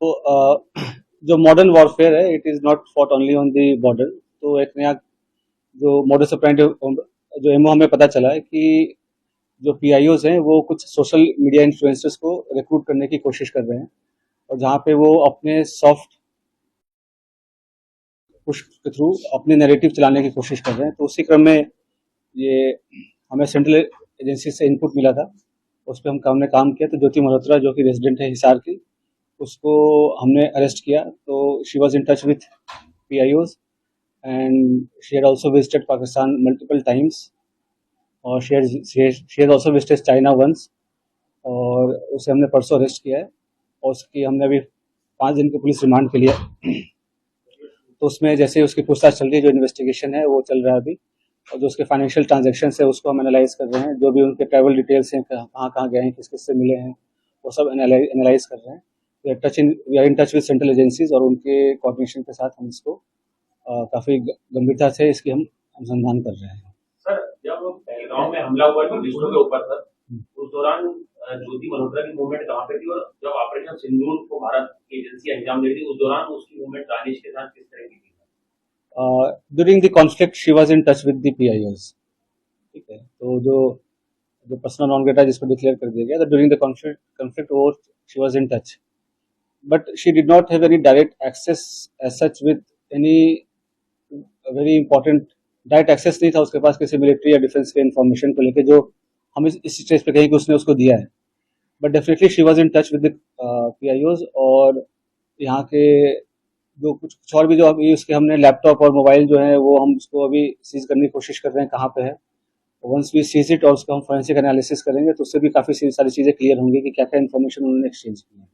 तो जो modern warfare है it is not fought only on the border. तो एक नया जो मोडस ऑपरेंडी जो एमओ हमें पता चला है कि जो पीआईओज हैं वो कुछ सोशल मीडिया इन्फ्लुएंसर्स को रिक्रूट करने की कोशिश कर रहे हैं, और जहाँ पे वो अपने सॉफ्ट पुश के थ्रू अपने नैरेटिव चलाने की कोशिश कर रहे हैं। तो उसी क्रम में ये हमें सेंट्रल एजेंसी से इनपुट मिला था, उस पर हमने काम किया। तो ज्योति मल्होत्रा जो कि रेजिडेंट है हिसार की, उसको हमने अरेस्ट किया। तो she was in touch with PIOs and she had also visited Pakistan multiple times, और she has also visited China once, और उसे हमने परसों अरेस्ट किया है, और उसकी हमने अभी 5 दिन की पुलिस रिमांड के लिए। तो उसमें जैसे उसकी पूछताछ चल रही है, जो इन्वेस्टिगेशन है वो चल रहा है अभी, और जो उसके फाइनेंशियल ट्रांजैक्शन है उसको हम एनालाइज कर रहे हैं। जो भी उनके ट्रैवल डिटेल्स हैं, कहाँ कहाँ गए हैं, किस किस से मिले हैं, वो सब एनालाइज कर रहे हैं। We are in touch with central agencies, और उनके कोऑर्डिनेशन के साथ हम इसको काफ़ी गंभीरता से इसकी हम अनुसंधान कर रहे हैं। सर, जब पहलगाम में हमला हुआ टूरिस्टों के ऊपर सर, उस दौरान ज्योति मल्होत्रा की मूवमेंट कहाँ पे थी, और जब ऑपरेशन सिंदूर को भारत की एजेंसी अंजाम दे रही थी उस दौरान उसकी मूवमेंट दानिश के साथ किस तरह की थी? During the conflict she was in touch with the पीआईओज। ठीक है, तो जो जो पर्सनल नॉन ग्रेटा जिसको डिक्लेयर कर दिया गया, तो ड्यूरिंग द कॉन्फ्लिक्ट वो she was in touch, but she did not have any direct access as such with any very important direct access नहीं था उसके पास किसी मिलिट्री या डिफेंस के इन्फॉर्मेशन को लेके, जो हम इस स्टेज पे कहीं कि उसने उसको दिया है। But definitely she was in touch with the PIOs, और यहाँ के जो कुछ और भी जो अभी उसके हमने लैपटॉप और मोबाइल जो है वो हम उसको अभी सीज करने की कोशिश कर रहे हैं कहाँ पे है। वंस वी सीज इट और उसका हम फोरेंसिक एनालिसिस करेंगे तो उससे भी काफ़ी सारी चीज़ें क्लियर होंगी कि क्या क्या इन्फॉर्मेशन उन्होंने एक्सचेंज की है।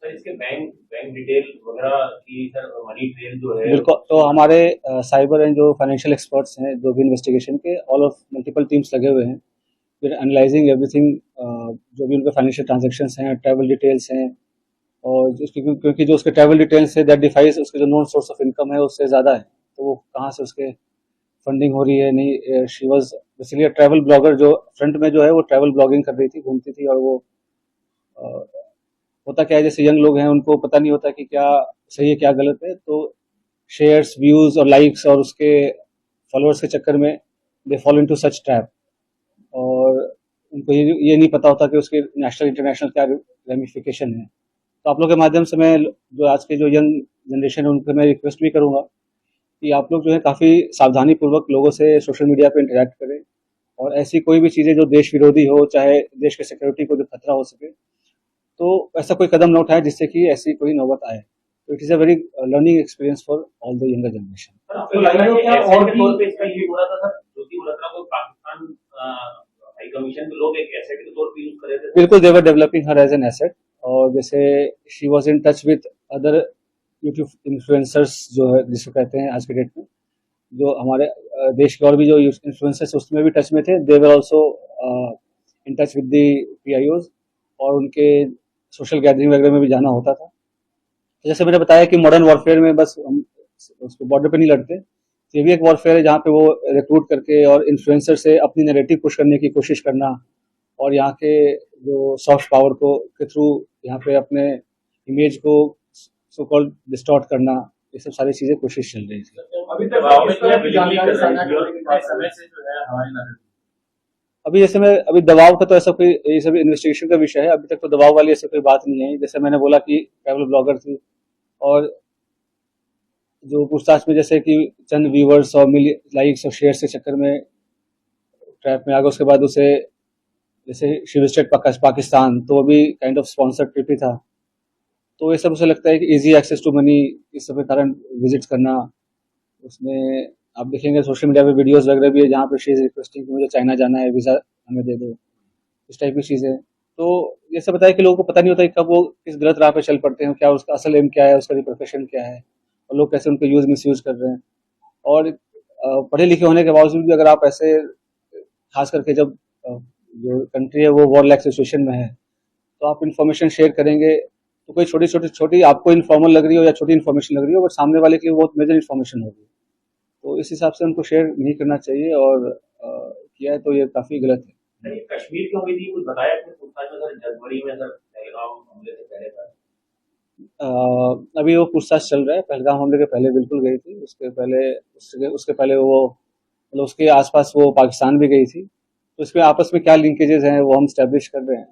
सर, इसके बैंक बैंक डिटेल वगैरह की सर मनी ट्रेल जो है बिल्कुल, तो हमारे साइबर एंड जो फाइनेंशियल एक्सपर्ट्स हैं जो भी इन्वेस्टिगेशन के, ऑल ऑफ मल्टीपल टीम्स लगे हुए हैं, फिर एनालाइजिंग एवरीथिंग, जो भी उनके फाइनेंशियल ट्रांजैक्शंस हैं, ट्रैवल डिटेल्स हैं, और क्योंकि जो उसके ट्रैवल डिटेल्स है दैट डिफाइज उसके जो नॉन सोर्स ऑफ इनकम है उससे ज़्यादा है, तो वो कहाँ से उसके फंडिंग हो रही है नहीं। She was basically travel blogger, जो फ्रंट में जो है वो ट्रैवल ब्लॉगिंग कर रही थी, घूमती थी, और वो होता क्या है जैसे यंग लोग हैं उनको पता नहीं होता कि क्या सही है क्या गलत है, तो शेयर्स, व्यूज और लाइक्स और उसके फॉलोअर्स के चक्कर में they follow into such trap, और उनको ये नहीं पता होता कि उसके नेशनल इंटरनेशनल क्या रेमिफिकेशन है। तो आप लोग के माध्यम से मैं जो आज के जो यंग जनरेशन है उनको मैं रिक्वेस्ट भी करूंगा कि आप लोग जो है काफ़ी सावधानी पूर्वक लोगों से सोशल मीडिया पे इंटरेक्ट करें, और ऐसी कोई भी चीज़ें जो देश विरोधी हो, चाहे देश के सिक्योरिटी को जो खतरा हो सके, तो ऐसा कोई कदम न उठाए जिससे कि ऐसी कोई नौबत आए। तो it is a very learning experience for all the younger generation. Sir, आपको लग रहा है कि ऐसे और तौर पे इसका यूज हो रहा था सर? ज्योति मल्होत्रा को पाकिस्तान हाई कमीशन के लोग एक एसेट के तौर पे यूज कर रहे थे? बिल्कुल, they were developing her as an asset, और जैसे she was in touch with other YouTube influencers जो है जिसको कहते हैं आज के डेट में, जो हमारे देश के और भी जो इन्फ्लुएंसर्स उसमें भी टच में थे। They were also in touch with the PIOs, और उनके सोशल गैदरिंग वगैरह में भी जाना होता था। तो जैसे मैंने बताया कि मॉडर्न वॉरफेयर में बस हम उसको बॉर्डर पे नहीं लड़ते, तो ये भी एक वॉरफेयर है जहाँ पे वो रिक्रूट करके और इन्फ्लुएंसर से अपनी नैरेटिव पुश करने की कोशिश करना, और यहाँ के जो सॉफ्ट पावर को के थ्रू यहाँ पे अपने इमेज को सो कॉल्ड डिस्टॉर्ट करना, ये सब सारी चीज़ें कोशिश चल रही थी। अभी तक दबाव में क्या जानकारी साझा करने के समय से जो है हमारी नजर अभी जैसे मैं अभी दबाव का तो ऐसा कोई, ये सब इन्वेस्टिगेशन का विषय है, अभी तक तो दबाव वाली ऐसी कोई बात नहीं है। जैसे मैंने बोला कि ट्रैवल ब्लॉगर थी, और जो पूछताछ में जैसे कि चंद व्यूवर्स और लाइक्स और शेयर के चक्कर में ट्रैप में आ गया, उसके बाद उसे जैसे शी विजिटेड पाकिस्तान, तो वो भी काइंड ऑफ स्पॉन्सर्ड ट्रिप ही था। तो ये सब उसे लगता है कि इजी एक्सेस टू मनी, इस सब के कारण विजिट करना। उसमें आप देखेंगे सोशल मीडिया पे वीडियोस वगैरह भी है जहाँ पे शी इज रिक्वेस्टिंग कि मुझे चाइना जाना है, वीज़ा हमें दे दो, इस टाइप की चीज़ें। तो ये सब बताया कि लोगों को पता नहीं होता कि कब वो किस गलत राह पे चल पड़ते हैं, क्या उसका असल एम क्या है, उसका प्रोफेशन क्या है, और लोग कैसे उनको यूज़ मिस यूज़ कर रहे हैं। और पढ़े लिखे होने के बावजूद भी अगर आप ऐसे, खास करके जब जो कंट्री है वो वॉर लाइक सिचुएशन में है, तो आप इन्फॉर्मेशन शेयर करेंगे तो कोई छोटी आपको इन्फॉर्मल लग रही हो या छोटी इन्फॉर्मेशन लग रही हो, बट सामने वाले के लिए बहुत मेजर इन्फॉर्मेशन होगी। तो इस हिसाब से उनको शेयर नहीं करना चाहिए, और किया है तो ये काफ़ी गलत है। कश्मीर क्यों हुई थी कुछ बताया आपने पूछताछ में सर? जनवरी में सर पहलगाम हमले से पहले था। अभी वो पूछताछ चल रहा है। पहलगाम हमले के पहले बिल्कुल गई थी, उसके पहले वो मतलब उसके आसपास वो पाकिस्तान भी गई थी। तो इसमें आपस में क्या लिंकेजेस हैं वो हम स्टैब्लिश कर रहे हैं।